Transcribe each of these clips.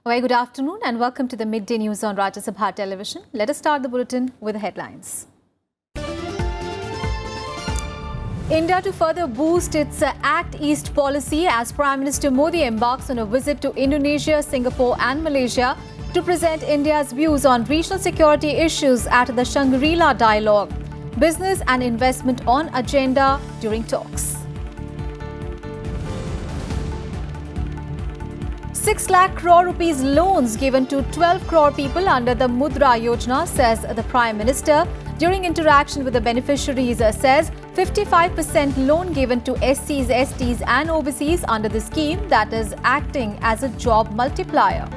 Very good afternoon and welcome to the midday news on Rajya Sabha television. Let us start the bulletin with the headlines. India to further boost its Act East policy as Prime Minister Modi embarks on a visit to Indonesia, Singapore and Malaysia to present India's views on regional security issues at the Shangri-La Dialogue. Business and investment on agenda during talks. 6 lakh crore rupees loans given to 12 crore people under the Mudra Yojana, says the Prime Minister. During interaction with the beneficiaries, says 55% loan given to SCs, STs and OBCs under the scheme that is acting as a job multiplier.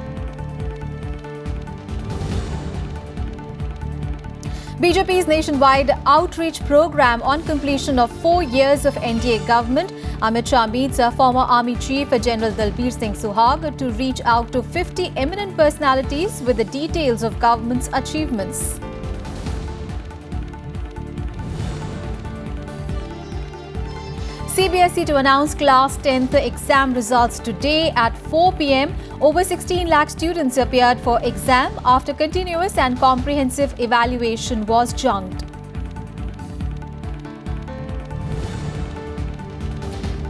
BJP's nationwide outreach program on completion of 4 years of NDA government. Amit Shah meets former Army Chief General Dalbir Singh Suhag to reach out to 50 eminent personalities with the details of government's achievements. CBSE to announce Class 10th exam results today at 4 p.m. Over 16 lakh students appeared for exam after continuous and comprehensive evaluation was junked.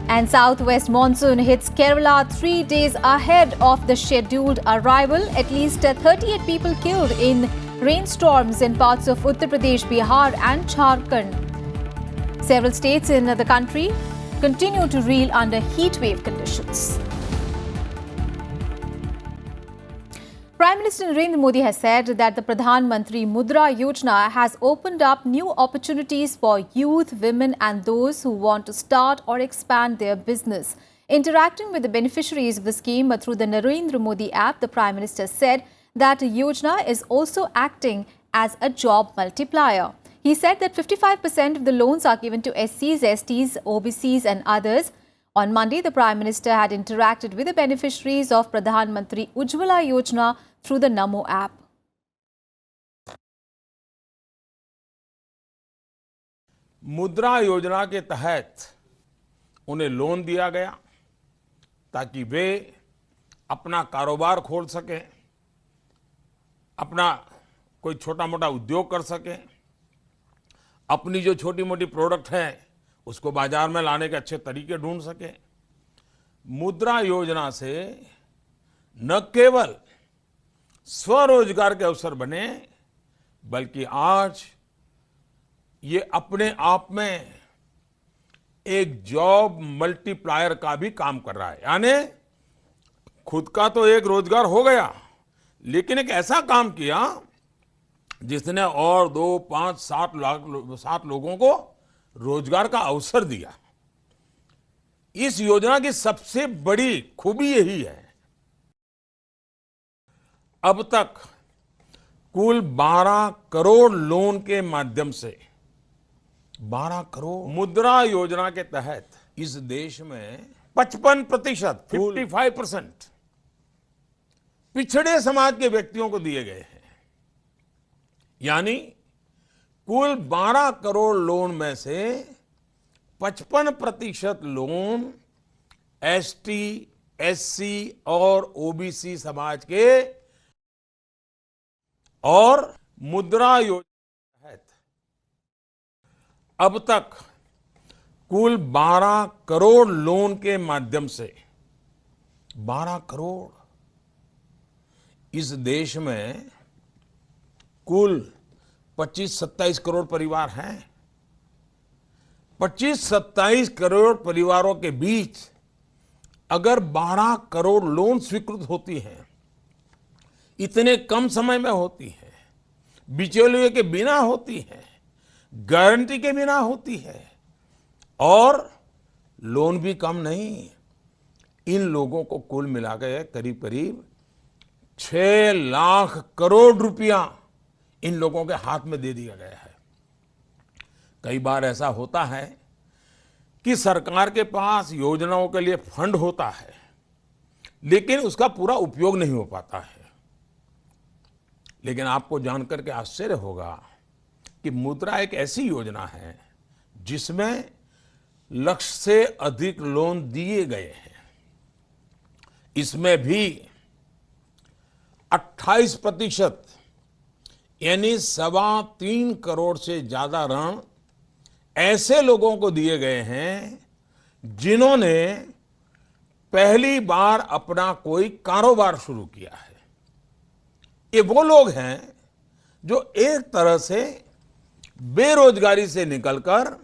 And southwest monsoon hits Kerala 3 days ahead of the scheduled arrival. At least 38 people killed in rainstorms in parts of Uttar Pradesh, Bihar and Jharkhand. Several states in the country continue to reel under heat wave conditions. Prime Minister Narendra Modi has said that the Pradhan Mantri Mudra Yojana has opened up new opportunities for youth, women and those who want to start or expand their business. Interacting with the beneficiaries of the scheme through the Narendra Modi app, the Prime Minister said that the Yojana is also acting as a job multiplier. He said that 55% of the loans are given to SCs, STs, OBCs and others. On Monday, the Prime Minister had interacted with the beneficiaries of Pradhan Mantri Ujjwala Yojana through the Namo app. मुद्रा योजना के तहत उन्हें loan दिया गया ताकि वे अपना कारोबार खोल सकें, अपना कोई छोटा मोटा उद्योग कर सकें, अपनी जो छोटी मोटी प्रोडक्ट है उसको बाजार में लाने के अच्छे तरीके ढूंढ सके। मुद्रा योजना से न केवल स्वरोजगार के अवसर बने बल्कि आज ये अपने आप में एक जॉब मल्टीप्लायर का भी काम कर रहा है। यानी खुद का तो एक रोजगार हो गया, लेकिन एक ऐसा काम किया जिसने और 2, 5, 7 लोगों को रोजगार का अवसर दिया। इस योजना की सबसे बड़ी खूबी यही है, अब तक कुल 12 करोड़ लोन के माध्यम से 12 करोड़ मुद्रा योजना के तहत इस देश में 55%, 55% पिछड़े समाज के व्यक्तियों को दिए गए हैं। यानी कुल 12 करोड़ लोन में से 55% लोन एसटी, एससी और ओबीसी समाज के और मुद्रा योजना के तहत अब तक कुल 12 करोड़ लोन के माध्यम से 12 करोड़ इस देश में कुल 25-27 करोड़ परिवार हैं। 25-27 करोड़ परिवारों के बीच अगर 12 करोड़ लोन स्वीकृत होती हैं, इतने कम समय में होती है, बिचौलिए के बिना होती है, गारंटी के बिना होती है और लोन भी कम नहीं, इन लोगों को कुल मिला के करीब करीब 6 लाख करोड़ रुपया इन लोगों के हाथ में दे दिया गया है। कई बार ऐसा होता है कि सरकार के पास योजनाओं के लिए फंड होता है, लेकिन उसका पूरा उपयोग नहीं हो पाता है। लेकिन आपको जानकर के आश्चर्य होगा कि मुद्रा एक ऐसी योजना है जिसमें लक्ष्य से अधिक लोन दिए गए हैं। इसमें भी 28% यानी 3.25 करोड़ से ज्यादा ऋण ऐसे लोगों को दिए गए हैं जिन्होंने पहली बार अपना कोई कारोबार शुरू किया है। ये वो लोग हैं जो एक तरह से बेरोजगारी से निकलकर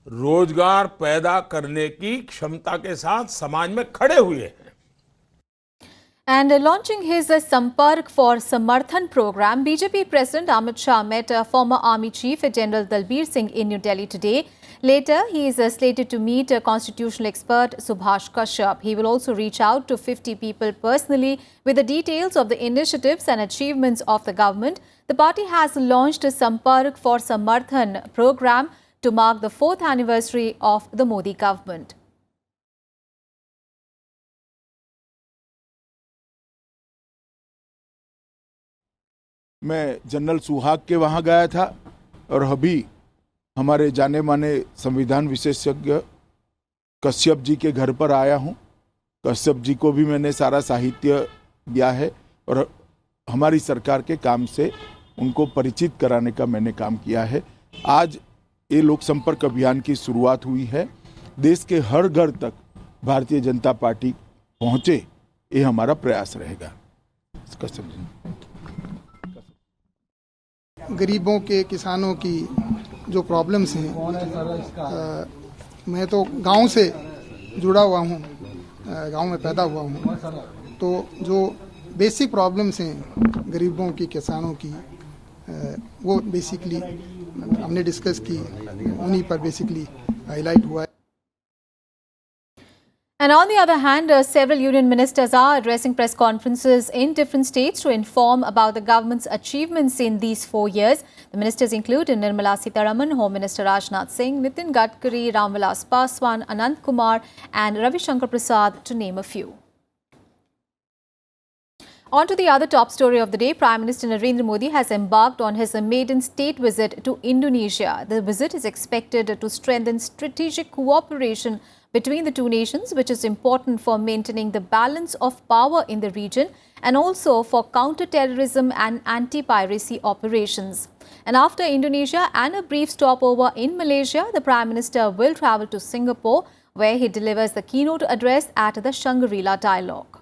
रोजगार पैदा करने की क्षमता के साथ समाज में खड़े हुए हैं। And launching his Sampark for Samarthan program, BJP President Amit Shah met former Army Chief General Dalbir Singh in New Delhi today. Later, he is slated to meet constitutional expert Subhash Kashyap. He will also reach out to 50 people personally with the details of the initiatives and achievements of the government. The party has launched a Sampark for Samarthan program to mark the 4th anniversary of the Modi government. मैं general सुहाग के वहाँ गया था और अभी हमारे जाने माने संविधान विशेषज्ञ कश्यप जी के घर पर आया हूँ। कश्यप जी को भी मैंने सारा साहित्य दिया है और हमारी सरकार के काम से उनको परिचित कराने का मैंने काम किया है। आज ये लोक संपर्क अभियान की शुरुआत हुई है। देश के हर घर तक भारतीय जनता पार्टी पहुँचे, ये हमारा प्रयास रहेगा। गरीबों के किसानों की जो प्रॉब्लम्स हैं, मैं तो गांव से जुड़ा हुआ हूं, गांव में पैदा हुआ हूं, तो जो बेसिक प्रॉब्लम्स हैं गरीबों की किसानों की, वो बेसिकली हमने डिस्कस की, उन्हीं पर बेसिकली हाईलाइट हुआ है। And on the other hand, several union ministers are addressing press conferences in different states to inform about the government's achievements in these 4 years. The ministers include Nirmala Sitharaman, Home Minister Rajnath Singh, Nitin Gadkari, Ramvilas Paswan, Anant Kumar and Ravi Shankar Prasad, to name a few. On to the other top story of the day. Prime Minister Narendra Modi has embarked on his maiden state visit to Indonesia. The visit is expected to strengthen strategic cooperation between the two nations, which is important for maintaining the balance of power in the region and also for counter-terrorism and anti-piracy operations. And after Indonesia and a brief stopover in Malaysia, the Prime Minister will travel to Singapore, where he delivers the keynote address at the Shangri-La Dialogue.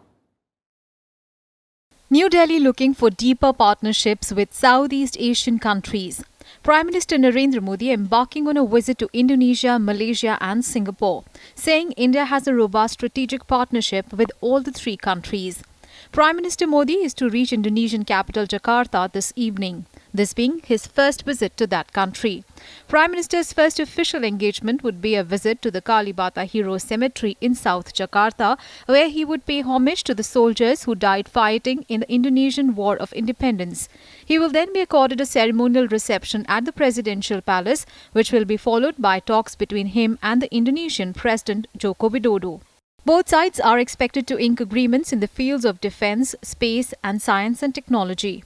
New Delhi looking for deeper partnerships with Southeast Asian countries. Prime Minister Narendra Modi embarking on a visit to Indonesia, Malaysia and Singapore, saying India has a robust strategic partnership with all the three countries. Prime Minister Modi is to reach Indonesian capital Jakarta this evening, this being his first visit to that country. Prime Minister's first official engagement would be a visit to the Kalibata Heroes Cemetery in South Jakarta, where he would pay homage to the soldiers who died fighting in the Indonesian War of Independence. He will then be accorded a ceremonial reception at the Presidential Palace, which will be followed by talks between him and the Indonesian President Joko Widodo. Both sides are expected to ink agreements in the fields of defense, space and science and technology.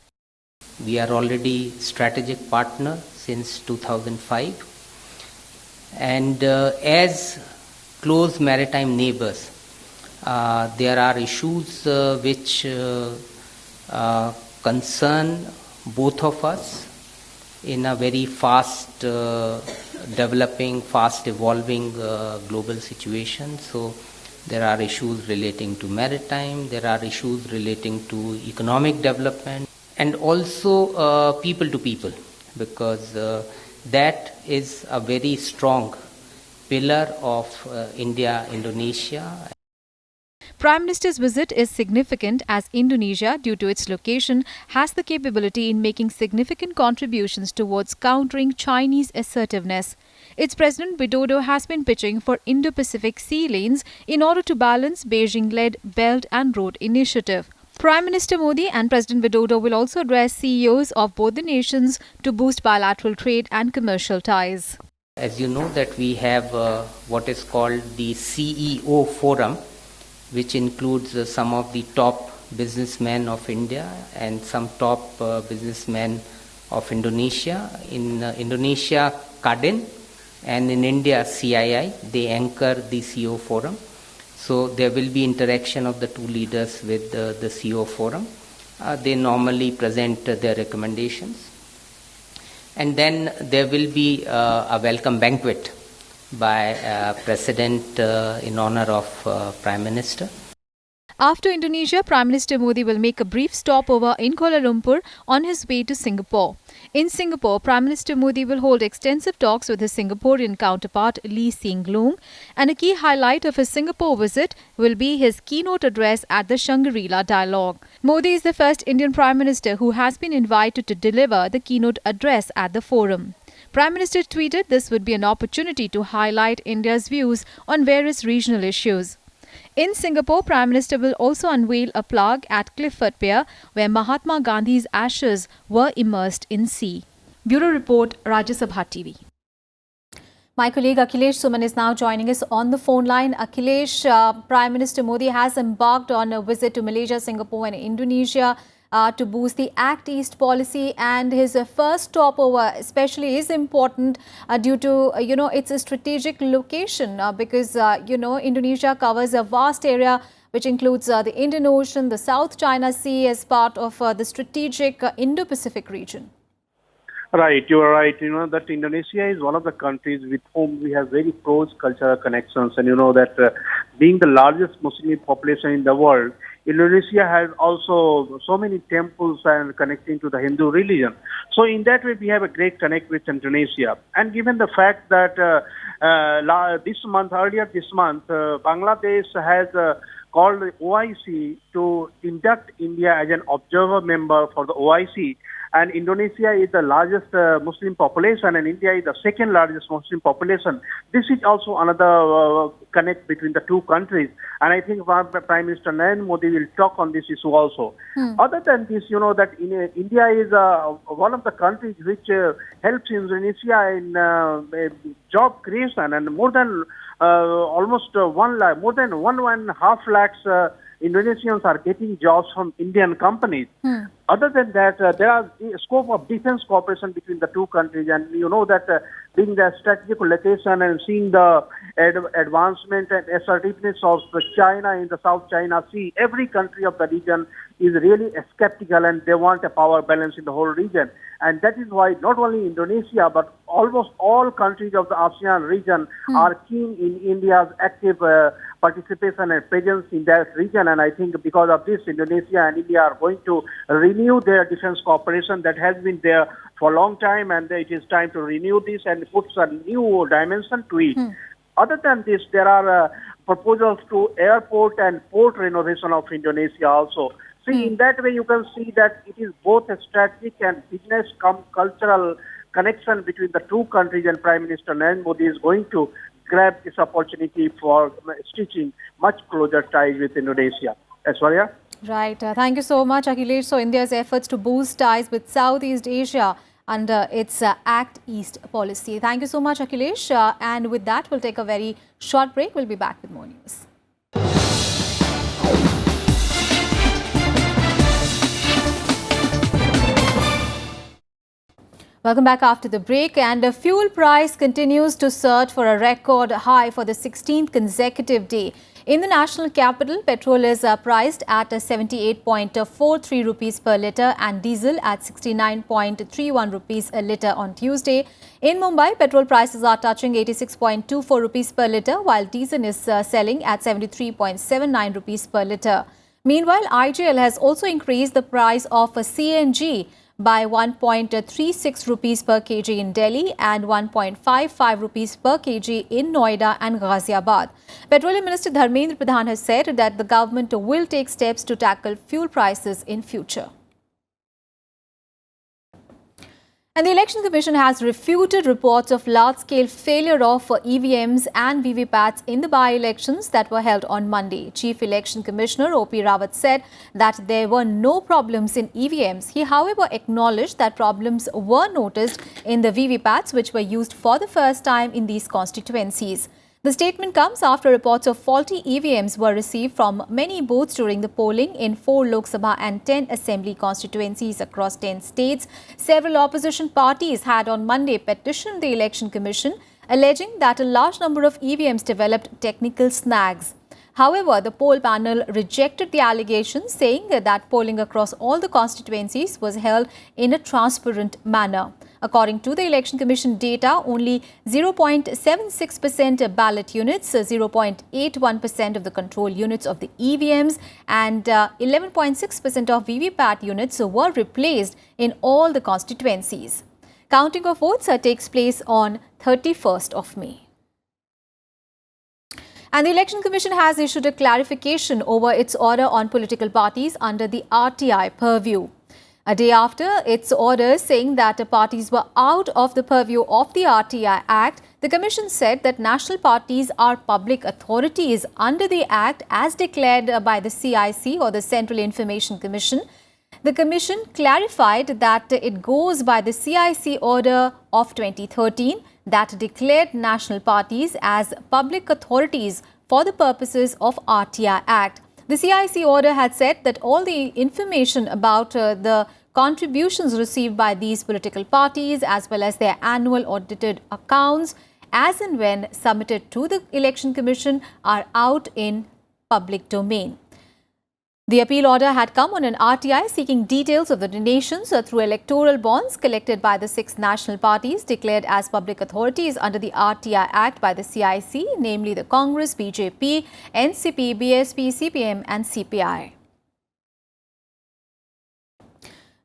We are already strategic partner since 2005, and as close maritime neighbors, there are issues which concern both of us in a very fast developing, fast evolving global situation. So there are issues relating to maritime, there are issues relating to economic development, and also people to people, because that is a very strong pillar of India-Indonesia. Prime Minister's visit is significant as Indonesia, due to its location, has the capability in making significant contributions towards countering Chinese assertiveness. Its President Widodo has been pitching for Indo-Pacific sea lanes in order to balance Beijing-led Belt and Road Initiative. Prime Minister Modi and President Widodo will also address CEOs of both the nations to boost bilateral trade and commercial ties. As you know that we have what is called the CEO Forum, which includes some of the top businessmen of India and some top businessmen of Indonesia. In Indonesia, Kadin, and in India, CII, they anchor the CEO Forum. So there will be interaction of the two leaders with the CEO Forum. They normally present their recommendations. And then there will be a welcome banquet by President in honor of Prime Minister. After Indonesia, Prime Minister Modi will make a brief stopover in Kuala Lumpur on his way to Singapore. In Singapore, Prime Minister Modi will hold extensive talks with his Singaporean counterpart Lee Hsien Loong, and a key highlight of his Singapore visit will be his keynote address at the Shangri-La Dialogue. Modi is the first Indian Prime Minister who has been invited to deliver the keynote address at the forum. Prime Minister tweeted this would be an opportunity to highlight India's views on various regional issues. In Singapore, Prime Minister will also unveil a plaque at Clifford Pier where Mahatma Gandhi's ashes were immersed in sea. Bureau Report, Rajya Sabha TV. My colleague Akhilesh Suman is now joining us on the phone line. Akhilesh, Prime Minister Modi has embarked on a visit to Malaysia, Singapore and Indonesia to boost the Act East policy, and his first stopover especially is important due to, it's a strategic location because, Indonesia covers a vast area which includes the Indian Ocean, the South China Sea as part of the strategic Indo-Pacific region. Right, you are right. You know that Indonesia is one of the countries with whom we have very close cultural connections, and you know that being the largest Muslim population in the world, Indonesia has also so many temples and connecting to the Hindu religion. So in that way, we have a great connect with Indonesia. And given the fact that earlier this month, Bangladesh has called the OIC to induct India as an observer member for the OIC. And Indonesia is the largest Muslim population, and India is the second largest Muslim population. This is also another connect between the two countries. And I think Prime Minister Narendra Modi will talk on this issue also. Other than this, you know that India is one of the countries which helps Indonesia in job creation, and more than almost 1 lakh, more than 1.5 lakhs Indonesians are getting jobs from Indian companies. Other than that, there are scope of defense cooperation between the two countries, and you know that being the strategic location and seeing the advancement and assertiveness of China in the South China Sea, every country of the region is really skeptical and they want a power balance in the whole region. And that is why not only Indonesia, but almost all countries of the ASEAN region are keen in India's active participation and presence in that region. And I think because of this, Indonesia and India are going to renew their defense cooperation that has been there for a long time, and it is time to renew this and put a new dimension to it. Other than this, there are proposals to airport and port renovation of Indonesia also. See, in that way, you can see that it is both a strategic and business cultural connection between the two countries, and Prime Minister Narendra Modi is going to grab this opportunity for stitching much closer ties with Indonesia. Aishwarya? Right. Thank you so much, Akhilesh. So, India's efforts to boost ties with Southeast Asia under its Act East policy. Thank you so much, Akhilesh. And with that, we'll take a very short break. We'll be back with more news. Welcome back after the break, and the fuel price continues to surge for a record high for the 16th consecutive day. In the national capital, petrol is priced at 78.43 rupees per litre and diesel at 69.31 rupees a litre on Tuesday. In Mumbai, petrol prices are touching 86.24 rupees per litre, while diesel is selling at 73.79 rupees per litre. Meanwhile, IGL has also increased the price of CNG by 1.36 rupees per kg in Delhi and 1.55 rupees per kg in Noida and Ghaziabad. Petroleum Minister Dharmendra Pradhan has said that the government will take steps to tackle fuel prices in future. And the Election Commission has refuted reports of large-scale failure of EVMs and VVPATs in the by-elections that were held on Monday. Chief Election Commissioner O.P. Rawat said that there were no problems in EVMs. He, however, acknowledged that problems were noticed in the VVPATs, which were used for the first time in these constituencies. The statement comes after reports of faulty EVMs were received from many booths during the polling in 4 Lok Sabha and 10 Assembly constituencies across 10 states. Several opposition parties had on Monday petitioned the Election Commission, alleging that a large number of EVMs developed technical snags. However, the poll panel rejected the allegations, saying that polling across all the constituencies was held in a transparent manner. According to the Election Commission data, only 0.76% ballot units, 0.81% of the control units of the EVMs and 11.6% of VVPAT units were replaced in all the constituencies. Counting of votes takes place on 31st of May. And the Election Commission has issued a clarification over its order on political parties under the RTI purview. A day after its order saying that the parties were out of the purview of the RTI Act, the Commission said that national parties are public authorities under the Act as declared by the CIC or the Central Information Commission. The Commission clarified that it goes by the CIC order of 2013 that declared national parties as public authorities for the purposes of RTI Act. The CIC order had said that all the information about the contributions received by these political parties as well as their annual audited accounts as and when submitted to the Election Commission are out in public domain. The appeal order had come on an RTI seeking details of the donations through electoral bonds collected by the 6 national parties declared as public authorities under the RTI Act by the CIC, namely the Congress, BJP, NCP, BSP, CPM and CPI.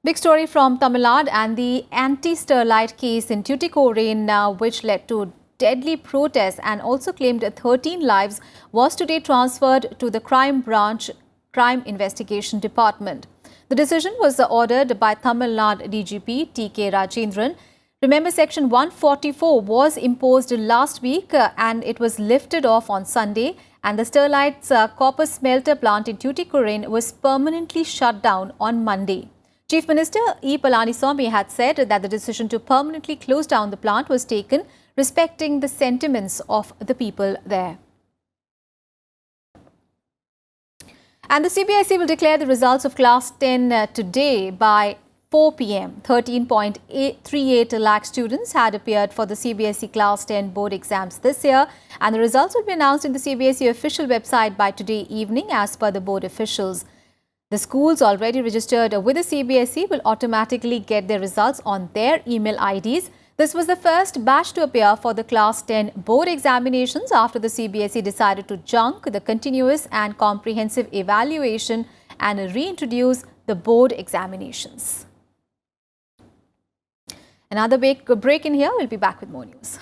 Big story from Tamil Nadu and the anti-Sterlite case in Tuticorin, which led to deadly protests and also claimed 13 lives, was today transferred to the Crime Branch Crime Investigation Department. The decision was ordered by Tamil Nadu DGP T.K. Rajendran. Remember, Section 144 was imposed last week and it was lifted off on Sunday, and the Sterlite's copper smelter plant in Tuticorin was permanently shut down on Monday. Chief Minister E. Palaniswamy had said that the decision to permanently close down the plant was taken respecting the sentiments of the people there. And the CBSE will declare the results of Class 10 today by 4 p.m. 13.38 lakh students had appeared for the CBSE Class 10 board exams this year, and the results will be announced in the CBSE official website by today evening as per the board officials. The schools already registered with the CBSE will automatically get their results on their email IDs. This was the first batch to appear for the Class 10 board examinations after the CBSE decided to junk the continuous and comprehensive evaluation and reintroduce the board examinations. Another break in here. We'll be back with more news.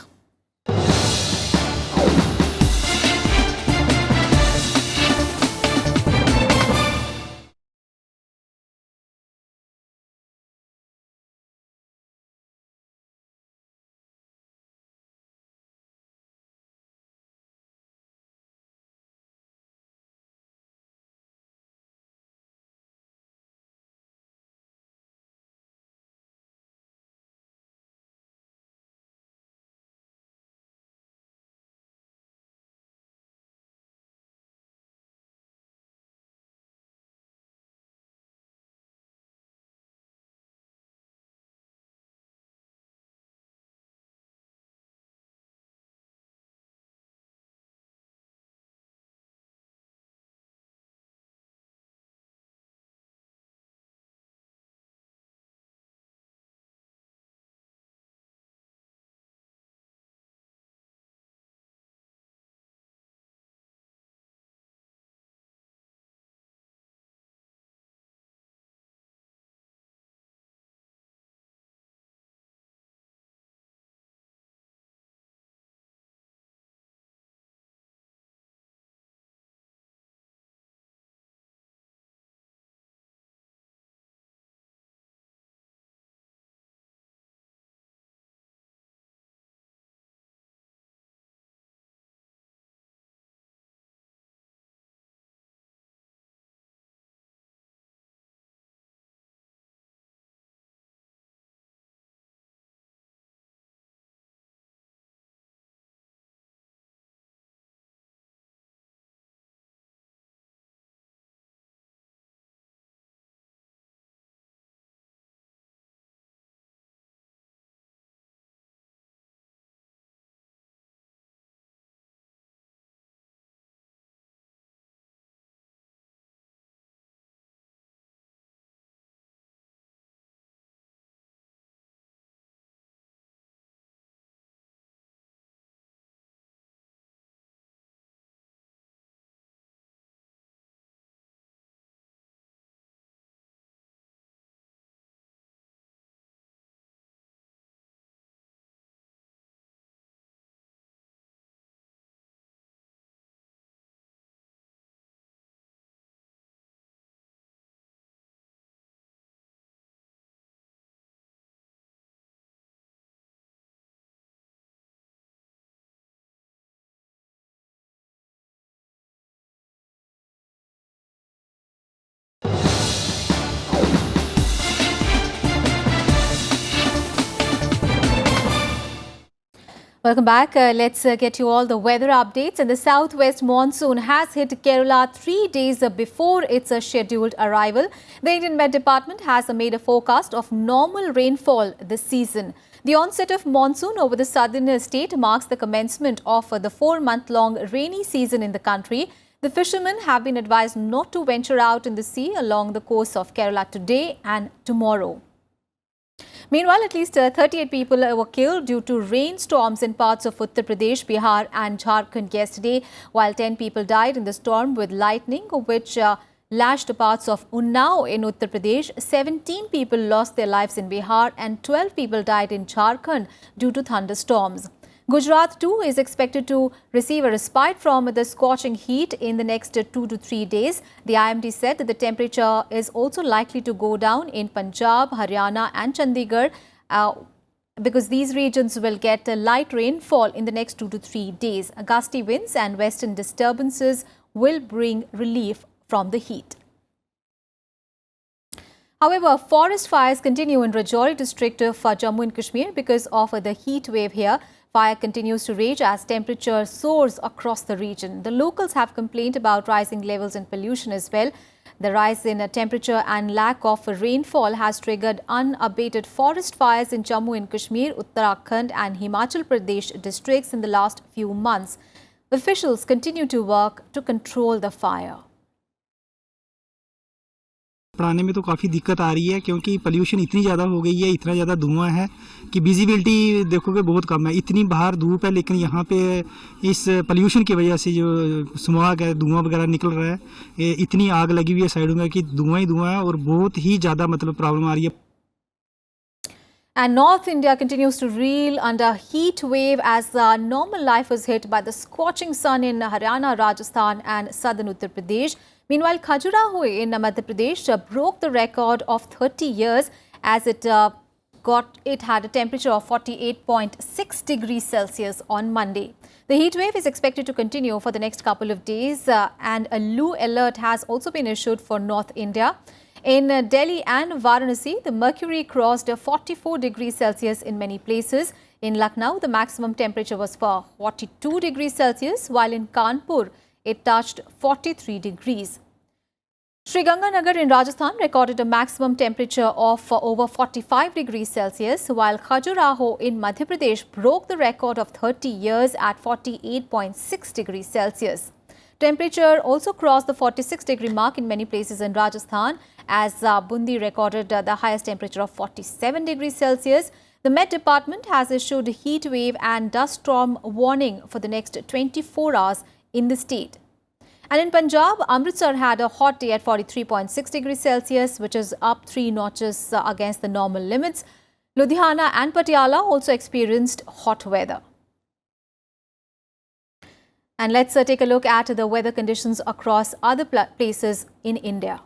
Welcome back. Let's get you all the weather updates. And the southwest monsoon has hit Kerala 3 days before its scheduled arrival. The Indian Met Department has made a forecast of normal rainfall this season. The onset of monsoon over the southern state marks the commencement of the 4-month-long rainy season in the country. The fishermen have been advised not to venture out in the sea along the coast of Kerala today and tomorrow. Meanwhile, at least 38 people were killed due to rainstorms in parts of Uttar Pradesh, Bihar and Jharkhand yesterday, while 10 people died in the storm with lightning, which lashed parts of Unnao in Uttar Pradesh. 17 people lost their lives in Bihar and 12 people died in Jharkhand due to thunderstorms. Gujarat too is expected to receive a respite from the scorching heat in the next 2 to 3 days. The IMD said that the temperature is also likely to go down in Punjab, Haryana and Chandigarh because these regions will get a light rainfall in the next 2 to 3 days. Gusty winds and western disturbances will bring relief from the heat. However, forest fires continue in Rajya district of Jammu and Kashmir because of the heat wave here. Fire continues to rage as temperature soars across the region. The locals have complained about rising levels in pollution as well. The rise in temperature and lack of rainfall has triggered unabated forest fires in Jammu and Kashmir, Uttarakhand and Himachal Pradesh districts in the last few months. Officials continue to work to control the fire. पढ़ाने में तो काफ़ी दिक्कत आ रही है क्योंकि pollution इतनी ज़्यादा हो गई है, इतना ज़्यादा धुआं है कि विजिबिलिटी देखोगे बहुत कम है। इतनी बाहर धूप है लेकिन यहाँ पे इस पोल्यूशन की वजह से जो स्मॉग है, धुआं वगैरह निकल रहा है, इतनी आग लगी हुई है साइडों में कि धुआं ही धुआं है और बहुत ही ज़्यादा मतलब प्रॉब्लम आ रही है। And North India continues to reel under heat wave as normal life was hit by the scorching sun in Haryana, Rajasthan and southern Uttar Pradesh. Meanwhile, Khajuraho in Madhya Pradesh broke the record of 30 years as it had a temperature of 48.6 degrees Celsius on Monday. The heat wave is expected to continue for the next couple of days and a loo alert has also been issued for North India. In Delhi and Varanasi, the mercury crossed 44 degrees Celsius in many places. In Lucknow, the maximum temperature was for 42 degrees Celsius, while in Kanpur, it touched 43 degrees. Sriganganagar in Rajasthan recorded a maximum temperature of over 45 degrees Celsius, while Khajuraho in Madhya Pradesh broke the record of 30 years at 48.6 degrees Celsius. Temperature also crossed the 46-degree mark in many places in Rajasthan as Bundi recorded the highest temperature of 47 degrees Celsius. The Met Department has issued a heat wave and dust storm warning for the next 24 hours in the state. And in Punjab, Amritsar had a hot day at 43.6 degrees Celsius, which is up 3 notches against the normal limits. Ludhiana and Patiala also experienced hot weather. And let's take a look at the weather conditions across other places in India.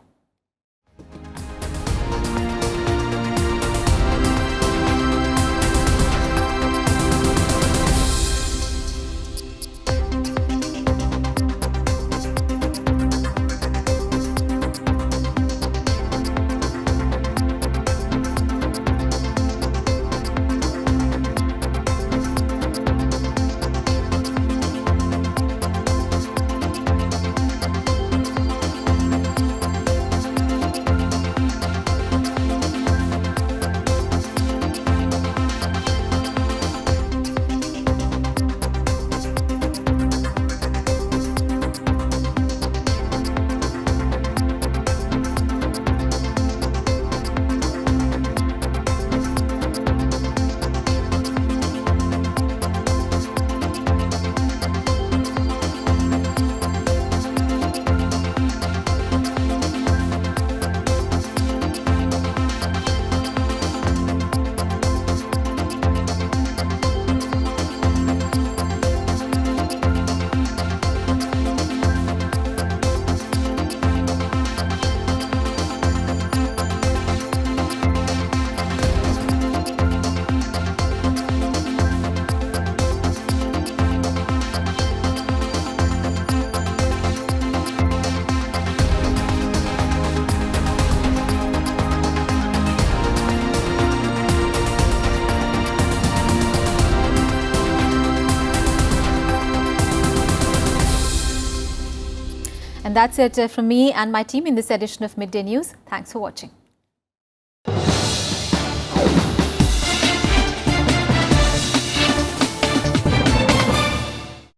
And that's it from me and my team in this edition of Midday News. Thanks for watching.